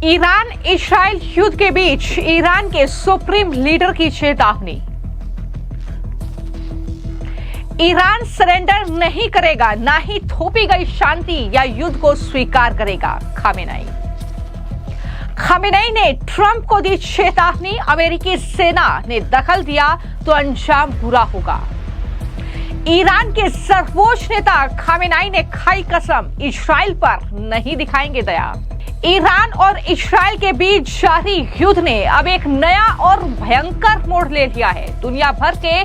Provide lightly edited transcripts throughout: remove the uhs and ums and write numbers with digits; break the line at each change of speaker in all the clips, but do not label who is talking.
Iran Israel युद्ध के बीच Iran के सुप्रीम लीडर की चेतावनी। ईरान सरेंडर नहीं करेगा, ना ही थोपी गई शांति या युद्ध को स्वीकार करेगा। खामेनेई ने ट्रंप को दी चेतावनी, अमेरिकी सेना ने दखल दिया तो अंजाम बुरा होगा। ईरान के सर्वोच्च नेता खामेनेई ने खाई कसम, इस्राइल पर नहीं दिखाएंगे दया। ईरान और इस्राइल के बीच जारी युद्ध ने अब एक नया और भयंकर मोड़ ले लिया है। दुनिया भर के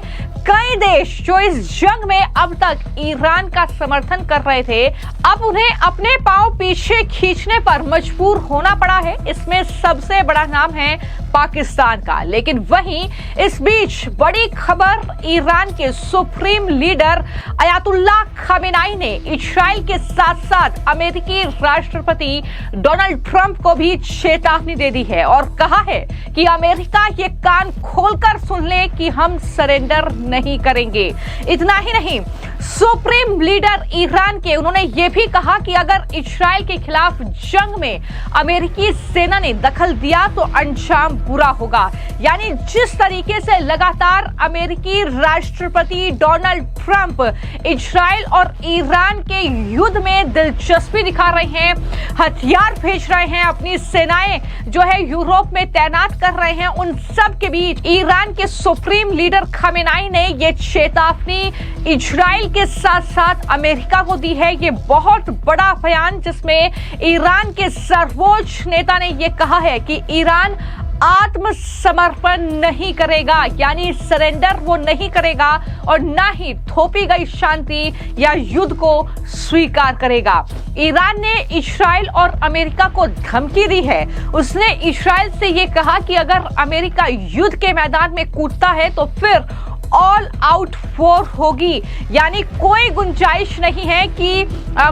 कई देश जो इस जंग में अब तक ईरान का समर्थन कर रहे थे, अब उन्हें अपने पांव पीछे खींचने पर मजबूर होना पड़ा है। इसमें सबसे बड़ा नाम है पाकिस्तान का। लेकिन वहीं इस बीच बड़ी खबर, ईरान के सुप्रीम लीडर अयातुल्लाह खामेनेई ने इस्राइल के साथ साथ अमेरिकी राष्ट्रपति डोनाल्ड ट्रंप को भी चेतावनी दे दी है और कहा है कि अमेरिका ये कान खोलकर सुन ले कि हम सरेंडर नहीं करेंगे। इतना ही नहीं, सुप्रीम लीडर ईरान के उन्होंने ये भी कहा कि अगर इस्राइल के खिलाफ जंग में अमेरिकी सेना ने दखल दिया तो अंजाम बुरा होगा। यानी जिस तरीके से लगातार अमेरिकी राष्ट्रपति डोनाल्ड ट्रंप इस्राइल और ईरान के युद्ध में दिलचस्पी दिखा रहे हैं, हथियार भेज रहे हैं, अपनी सेनाएं जो है यूरोप में तैनात कर रहे हैं, उन सब के बीच ईरान के सुप्रीम लीडर खामेनेई ने ये चेतावनी इस्राइल के साथ साथ अमेरिका को दी है। ये बहुत बड़ा बयान जिसमें ईरान के सर्वोच्च नेता ने ये कहा है कि ईरान आत्मसमर्पण नहीं करेगा, यानी सरेंडर वो नहीं करेगा और ना ही थोपी गई शांति या युद्ध को स्वीकार करेगा। ईरान ने इस्राइल और अमेरिका को धमकी दी है। उसने इस्राइल से ये कहा कि अगर अमेरिका युद्ध के मैदान में कूदता है तो फिर ऑल आउट वॉर होगी, यानी कोई गुंजाइश नहीं है कि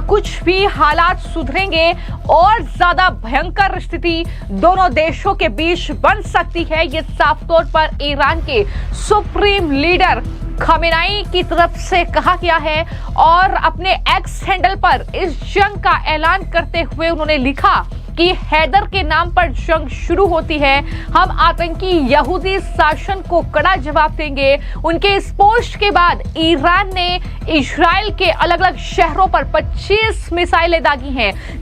कुछ भी हालात सुधरेंगे और ज्यादा भयंकर स्थिति दोनों देशों के बीच बन सकती है। ये साफ तौर पर ईरान के सुप्रीम लीडर खामेनेई की तरफ से कहा गया है और अपने एक्स हैंडल पर इस जंग का ऐलान करते हुए उन्होंने लिखा कि हैदर के नाम पर जंग शुरू होती है, हम आतंकी यहूदी शासन को कड़ा जवाब देंगे। उनके इस पोस्ट के बाद ईरान ने इस्राइल के अलग अलग शहरों पर 25 मिसाइलें दागी हैं।